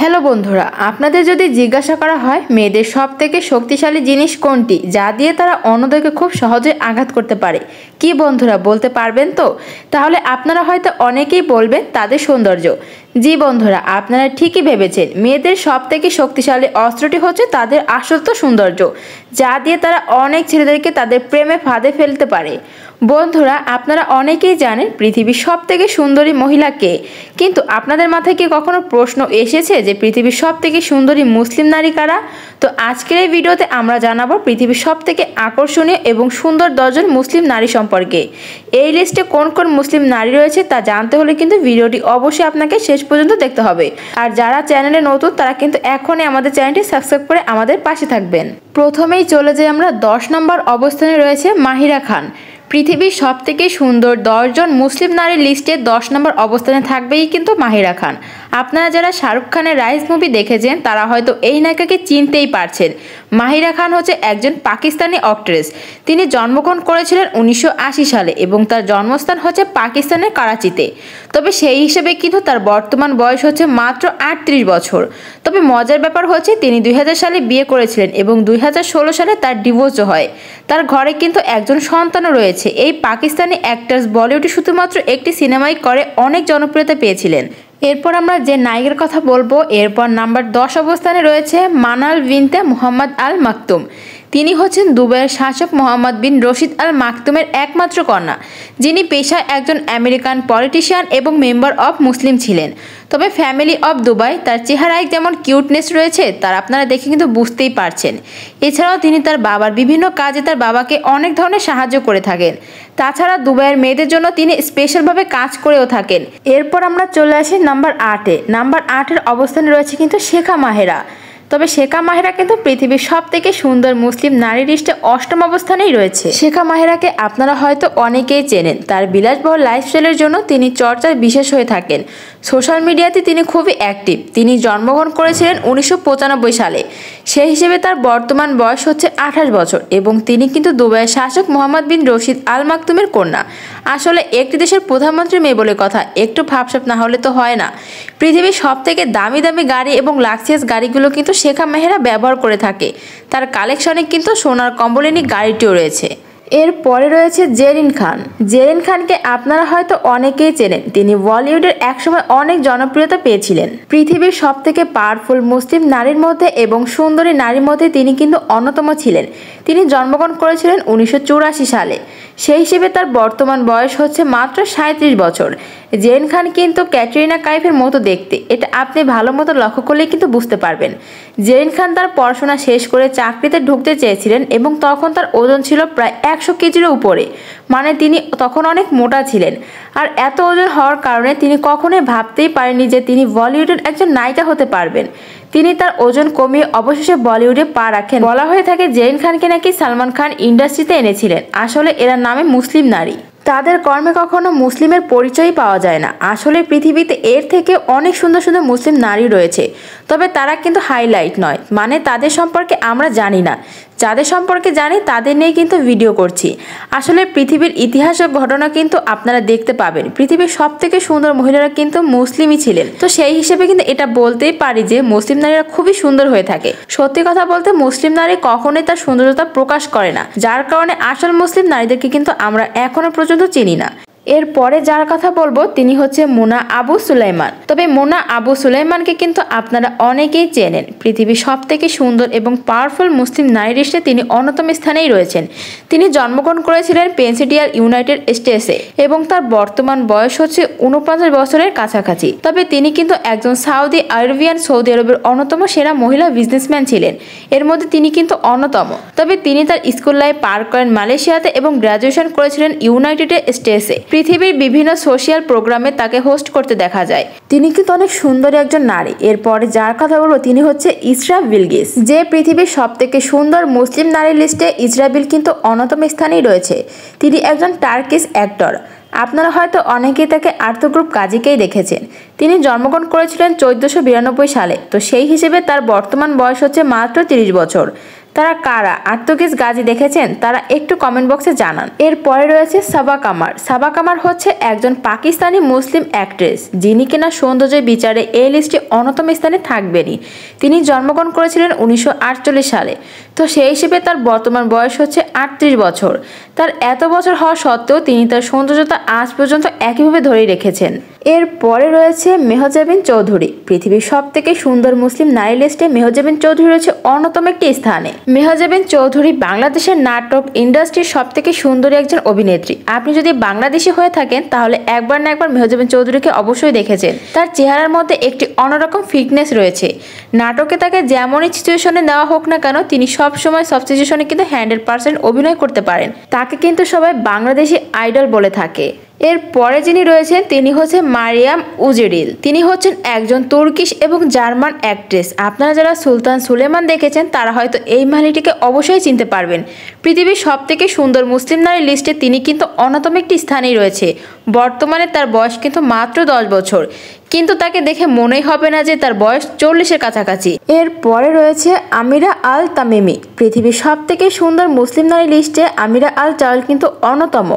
Hello বন্ধুরা, আপনাদের যদি জিজ্ঞাসা করা হয় মেয়েদের সবথেকে শক্তিশালী জিনিস কোনটি যা দিয়ে তারা অন্যদেরকে খুব সহজে আঘাত করতে পারে, কি বন্ধুরা বলতে পারবেন তো? তাহলে আপনারা হয়তো অনেকেই বলবেন তাদের সৌন্দর্য। জি বন্ধুরা, আপনারা ঠিকই ভেবেছেন, মেয়েদের সবথেকে শক্তিশালী অস্ত্রটি হচ্ছে তাদের আসল সৌন্দর্য, যা দিয়ে তারা অনেক ছেলেদেরকে তাদের প্রেমে ফাঁদে ফেলতে পারে। বন্ধুরা, আপনারা অনেকেই জানেন পৃথিবীর সবথেকে সুন্দরী মহিলা কে, কিন্তু আপনাদের মাথায় কি কখনো প্রশ্ন এসেছে যে পৃথিবীর সবথেকে সুন্দরী মুসলিম নারী কারা? তো আজকের এই ভিডিওতে আমরা জানাবো পৃথিবীর সবথেকে আকর্ষণীয় এবং সুন্দর 10 জন মুসলিম নারী সম্পর্কে। এই লিস্টে কোন কোন মুসলিম নারী রয়েছে তা জানতে হলে কিন্তু ভিডিওটি অবশ্যই আপনাকে শেষ পর্যন্ত দেখতে হবে। আর যারা চ্যানেলে নতুন তারা কিন্তু এখনই আমাদের চ্যানেলটি সাবস্ক্রাইব করে আমাদের পাশে থাকবেন। প্রথমেই চলে যাই আমরা 10 নম্বর অবস্থানে রয়েছে মাহিরা খান। পৃথিবীর সবথেকে সুন্দর 10 জন মুসলিম নারীর লিস্টে 10 নম্বর অবস্থানে থাকবেই কিন্তু মাহিরা খান। আপনারা যারা শাহরুখ খানের রাইস মুভি দেখেছেন তারা হয়তো এই নায়িকাকে চিনতেই পারছেন। মাহিরা খান হচ্ছে একজন পাকিস্তানি অ্যাক্ট্রেস। তিনি জন্মগ্রহণ করেছিলেন 1980 সালে এবং তার জন্মস্থান হচ্ছে পাকিস্তানের করাচিতে। তবে সেই হিসেবে কিন্তু তার বর্তমান বয়স হচ্ছে মাত্র 38 বছর। তবে মজার ব্যাপার হচ্ছে তিনি 2000 সালে বিয়ে করেছিলেন এবং 2016 সালে তার ডিভোর্সও হয়। তার ঘরে কিন্তু একজন সন্তানও রয়েছে। এই পাকিস্তানি অ্যাক্ট্রেস বলিউডে শুধুমাত্র একটি সিনেমাই করে অনেক জনপ্রিয়তা পেয়েছিলেন। এরপর আমরা যে নায়িকার কথা বলবো, এরপর নাম্বার 10 অবস্থানে রয়েছে মানাল বিনতে মোহাম্মদ আল মাকতুম। তিনি হচ্ছেন দুবাইয়ের শাসক মোহাম্মদ বিন রশিদ আল মাকতুমের একমাত্র কন্যা, যিনি পেশায় একজন আমেরিকান পলিটিশিয়ান এবং মেম্বার অফ মুসলিম ছিলেন। তবে ফ্যামিলি অফ দুবাই তার চেহারায় যেমন কিউটনেস রয়েছে তার আপনারা দেখে কিন্তু বুঝতেই পারছেন। এছাড়াও তিনি তার বাবার বিভিন্ন কাজে তার বাবাকে অনেক ধরনের সাহায্য করে থাকেন। তাছাড়া দুবাইয়ের মেয়েদের জন্য তিনি স্পেশালভাবে কাজ করেও থাকেন। এরপর আমরা চলে আসি নাম্বার 8-এ। নাম্বার 8-এর অবস্থানে রয়েছে কিন্তু শেখা মাহেরা। তবে শেখা মাহেরা কিন্তু পৃথিবীর সবথেকে সুন্দর মুসলিম নারী লিস্টে 8ম অবস্থানেই রয়েছে। শেখা মাহেরাকে আপনারা হয়তো অনেকেই চেনেন। তার বিলাসবহুল লাইফস্টাইলের জন্য তিনি চর্চায় বিশেষ হয়ে থাকেন। সোশ্যাল মিডিয়াতে তিনি খুবই অ্যাক্টিভ। তিনি জন্মগ্রহণ করেছিলেন 1995 সালে। সেই হিসেবে তার বর্তমান বয়স হচ্ছে 28 বছর এবং তিনি কিন্তু দুবাইয়ের শাসক মোহাম্মদ বিন রশিদ আল মাকতুমের কন্যা। আসলে একটি দেশের প্রধানমন্ত্রী মেয়ে বলে কথা, একটু ভাবসাব না হলে তো হয় না। পৃথিবীর সবথেকে দামি দামি গাড়ি এবং লাক্সারিয়াস গাড়িগুলো কিন্তু শেখা মেহেরা ব্যবহার করে থাকে। তার কালেকশনে কিন্তু সোনার কম্বোলিনী গাড়িটিও রয়েছে। এরপরে রয়েছে জেরিন খান। জেরিন খানকে আপনারা হয়তো অনেকেই চেনেন। তিনি বলিউডের একসময় অনেক জনপ্রিয়তা পেয়েছিলেন। পৃথিবীর সবথেকে পাওয়ারফুল মুসলিম নারীর মধ্যে এবং সুন্দরী নারীর মধ্যে তিনি কিন্তু অন্যতম ছিলেন। তিনি জন্মগ্রহণ করেছিলেন 1984 সালে। সেই হিসেবে তার বর্তমান বয়স হচ্ছে মাত্র 37 বছর। জেরিন খান কিন্তু ক্যাটরিনা কাইফের মতো দেখতে, এটা আপনি ভালো মতো লক্ষ্য করলেই কিন্তু বুঝতে পারবেন। জেরিন খান তার পড়াশোনা শেষ করে চাকরিতে ঢুকতে চেয়েছিলেন এবং তখন তার ওজন ছিল প্রায় 100 কেজির উপরে, মানে তিনি তখন অনেক মোটা ছিলেন। আর এত ওজন হওয়ার কারণে তিনি কখনোই ভাবতেই পারেননি যে তিনি বলিউডের একজন নায়িকা হতে পারবেন। তিনি তার ওজন কমিয়ে অবশেষে বলিউডে পা রাখেন। বলা হয়ে থাকে জেরিন খানকে নাকি সালমান খান ইন্ডাস্ট্রিতে এনেছিলেন। আসলে এরা নামে মুসলিম নারী, তাদের কর্মে কখনো মুসলিমের পরিচয়ই পাওয়া যায় না। আসলে পৃথিবীতে এর থেকে অনেক সুন্দর সুন্দর মুসলিম নারী রয়েছে, তবে তারা কিন্তু হাইলাইট নয়, মানে তাদের সম্পর্কে আমরা জানি না। যাদের সম্পর্কে জানি তাদের নিয়ে কিন্তু ভিডিও করছি। আসলে পৃথিবীর ইতিহাস ও ঘটনা কিন্তু আপনারা দেখতে পাবেন পৃথিবীর সবথেকে সুন্দর মহিলারা কিন্তু মুসলিমই ছিলেন। তো সেই হিসেবে কিন্তু এটা বলতেই পারি যে মুসলিম নারীরা খুবই সুন্দর হয়ে থাকে। সত্যি কথা বলতে মুসলিম নারী কখনোই তার সৌন্দর্যতা প্রকাশ করে না, যার কারণে আসল মুসলিম নারীদেরকে কিন্তু আমরা এখনো পর্যন্ত চিনি না। এরপরে যার কথা বলবো তিনি হচ্ছে মোনা আবু সুলাইমান। তবে মোনা আবু সুলাইমানকে কিন্তু আপনারা অনেকেই চেনেন। পৃথিবীর সবথেকে সুন্দর এবং পাওয়ারফুল মুসলিম নারী লিস্টে তিনি অন্যতম স্থানেই রয়েছেন। তিনি জন্মগ্রহণ করেছিলেন পেনসিডিয়াল ইউনাইটেড স্টেটসে এবং তার বর্তমান বয়স হচ্ছে 49 বছরের কাছাকাছি। তবে তিনি কিন্তু একজন সৌদি আরবের অন্যতম সেরা মহিলা বিজনেসম্যান ছিলেন। এর মধ্যে তিনি কিন্তু অন্যতম। তবে তিনি তার স্কুল লাইফ পার করেন মালয়েশিয়াতে এবং গ্রাজুয়েশন করেছিলেন ইউনাইটেড স্টেটসে। পৃথিবীর বিভিন্ন সোশ্যাল প্রোগ্রামে তাকে হোস্ট করতে দেখা যায়। তিনি কিন্তু অনেক সুন্দরী একজন নারী। এরপরে যার কথা বলবো তিনি হচ্ছে ইসরা বিলকিস। যে পৃথিবীর সবথেকে সুন্দর মুসলিম নারীর লিস্টে ইসরা বিল কিন্তু অন্যতম স্থানেই রয়েছে। তিনি একজন টার্কিশ অ্যাক্টর। আপনারা হয়তো অনেকেই তাকে আর্থ গ্রুপ কাজীকেই দেখেছেন। তিনি জন্মগ্রহণ করেছিলেন 1492 সালে। তো সেই হিসেবে তার বর্তমান বয়স হচ্ছে মাত্র 30 বছর। তারা কারা আর্তুগিস গাজী দেখেছেন তারা একটু কমেন্ট বক্সে জানান। এরপরে রয়েছে সাবা কামার। সাবা কামার হচ্ছে একজন পাকিস্তানি মুসলিম অ্যাক্ট্রেস যিনি কিনা সৌন্দর্যের বিচারে এই লিস্টে অন্যতম স্থানে থাকবেনই। তিনি জন্মগ্রহণ করেছিলেন 1948 সালে। তো সেই হিসেবে তার বর্তমান বয়স হচ্ছে 38 বছর। তার এত বছর হওয়া সত্ত্বেও তিনি তার সৌন্দর্যতা আজ পর্যন্ত একইভাবে ধরে রেখেছেন। এরপরে রয়েছে মেহজাবিন চৌধুরী। পৃথিবীর সবথেকে সুন্দর মুসলিম নারী লিস্টে মেহজাবিন চৌধুরী রয়েছে অন্যতম একটি স্থানে। মেহজাবিন চৌধুরী বাংলাদেশের নাটক ইন্ডাস্ট্রির সবথেকে সুন্দরী একজন অভিনেত্রী। আপনি যদি বাংলাদেশি হয়ে থাকেন তাহলে একবার না একবার মেহজাবিন চৌধুরীকে অবশ্যই দেখেছেন। তার চেহারার মধ্যে একটি অন্যরকম ফিটনেস রয়েছে। নাটকে তাকে যেমনই সিচুয়েশনে নেওয়া হোক না কেন তিনি সবসময় সব সিচুয়েশনে কিন্তু 100% অভিনয় করতে পারেন। তাকে কিন্তু সবাই বাংলাদেশি আইডল বলে থাকে। এরপরে যিনি রয়েছেন তিনি হচ্ছে মারিয়াম উজেরিল। তিনি হচ্ছেন একজন তুর্কিশ এবং জার্মান অ্যাক্ট্রেস। আপনারা যারা সুলতান সুলেমান দেখেছেন তারা হয়তো এই মহিলাটিকে অবশ্যই চিনতে পারবেন। পৃথিবীর সবথেকে সুন্দর মুসলিম নারী লিস্টে তিনি কিন্তু অন্যতম একটি স্থানেই রয়েছে। বর্তমানে তার বয়স কিন্তু মাত্র 10 বছর, কিন্তু তাকে দেখে মনেই হবে না যে তার বয়স 40-এর কাছাকাছি। এরপরে রয়েছে আমিরা আল তামিমি। পৃথিবীর সবথেকে সুন্দর মুসলিম নারী লিস্টে আমিরা আল চার্ল কিন্তু অন্যতম।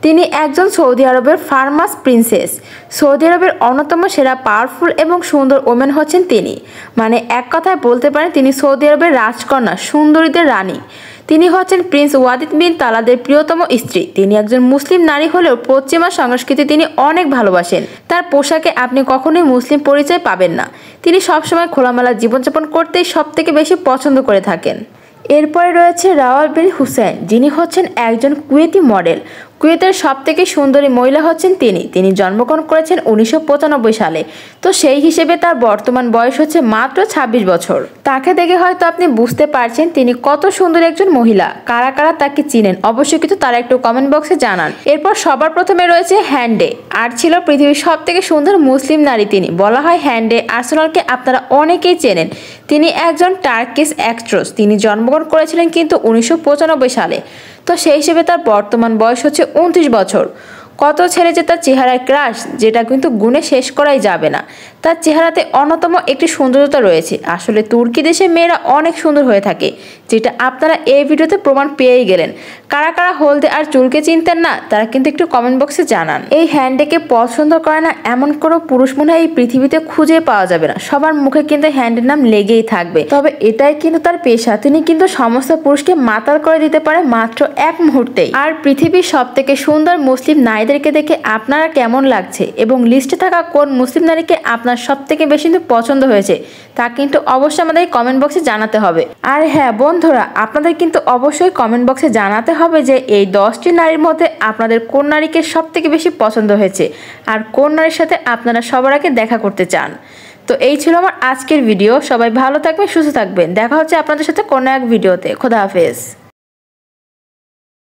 তিনি একজন সৌদি আরবের ফার্মাস প্রিন্সেস। সৌদি আরবের অন্যতম সেরা পাওয়ারফুল এবং সুন্দর ওমেন হচ্ছেন তিনি। মানে এক কথায় বলতে পারেন তিনি সৌদি আরবের রাজকন্যা, সুন্দরীদের রানী। তিনি হচ্ছেন প্রিন্স ওয়ালিদ বিন তালাদের প্রিয়তম স্ত্রী। তিনি একজন মুসলিম নারী হলেও পশ্চিমা সংস্কৃতি তিনি অনেক ভালোবাসেন। তার পোশাকে আপনি কখনোই মুসলিম পরিচয় পাবেন না। তিনি সবসময় খোলামেলা জীবনযাপন করতেই সবথেকে বেশি পছন্দ করে থাকেন। এরপরে রয়েছে রাওয়াল বিন হুসেন, যিনি হচ্ছেন একজন কুয়েতি মডেল। কুয়েতের সবথেকে সুন্দরী মহিলা হচ্ছেন তিনি জন্মগ্রহণ করেছেন 1995 সালে। তো সেই হিসেবে তার বর্তমান বয়স হচ্ছে মাত্র 26 বছর। তাকে দেখে হয়তো আপনি বুঝতে পারছেন তিনি কত সুন্দর একজন মহিলা। কারা কারা তাকে চিনেন অবশ্যই কিন্তু তারা একটু কমেন্ট বক্সে জানান। এরপর সবার প্রথমে রয়েছে হ্যান্ডে। আর ছিল পৃথিবীর সবথেকে সুন্দর মুসলিম নারী তিনি। বলা হয় হ্যান্ডে আর্সেনালকে আপনারা অনেকেই চেনেন। তিনি একজন টার্কিশ অ্যাক্ট্রেস। তিনি জন্মগ্রহণ করেছিলেন কিন্তু 1995 সালে। তো সেই হিসেবে তার বর্তমান বয়স হচ্ছে 29 বছর। কত ছেলে যে তার চেহারায় ক্রাশ, যেটা কিন্তু গুণে শেষ করাই যাবে না। তার চেহারাতে অন্যতম একটি সৌন্দর্যতা রয়েছে। আসলে তুর্কি দেশের মেয়েরা অনেক সুন্দর হয়ে থাকে, যেটা আপনারা এই ভিডিওতে প্রমাণ পেয়েই গেলেন। কারা কারা হলদে আর চুলকে চিনতেন না তারা কিন্তু একটু কমেন্ট বক্সে জানান। এই হ্যান্ডেকে পছন্দ করে না এমন কোনো পুরুষ মনে হয় এই পৃথিবীতে খুঁজে পাওয়া যাবে না। সবার মুখে কিন্তু হ্যান্ডের নাম লেগেই থাকবে। তবে এটাই কিন্তু তার পেশা। তিনি কিন্তু সমস্ত পুরুষকে মাতাল করে দিতে পারে মাত্র এক মুহূর্তেই। আর পৃথিবীর সবথেকে সুন্দর মুসলিম নারীদেরকে দেখে আপনারা কেমন লাগছে এবং লিস্টে থাকা কোন মুসলিম নারীকে আপনার সবথেকে বেশি পছন্দ হয়েছে তা কিন্তু অবশ্যই আমাদের কমেন্ট বক্সে জানাতে হবে। আর হ্যাঁ বন্ধুরা, আপনাদের কিন্তু অবশ্যই কমেন্ট বক্সে জানাতে হবে যে এই 10টি নারীর মধ্যে আপনাদের কোন নারীকে সবথেকে বেশি পছন্দ হয়েছে আর কোন নারীর সাথে আপনারা সবার আগে দেখা করতে চান। তো এই ছিল আমার আজকের ভিডিও। সবাই ভালো থাকবেন, সুস্থ থাকবেন। দেখা হচ্ছে আপনাদের সাথে কোনো এক ভিডিওতে। খোদা হাফেজ।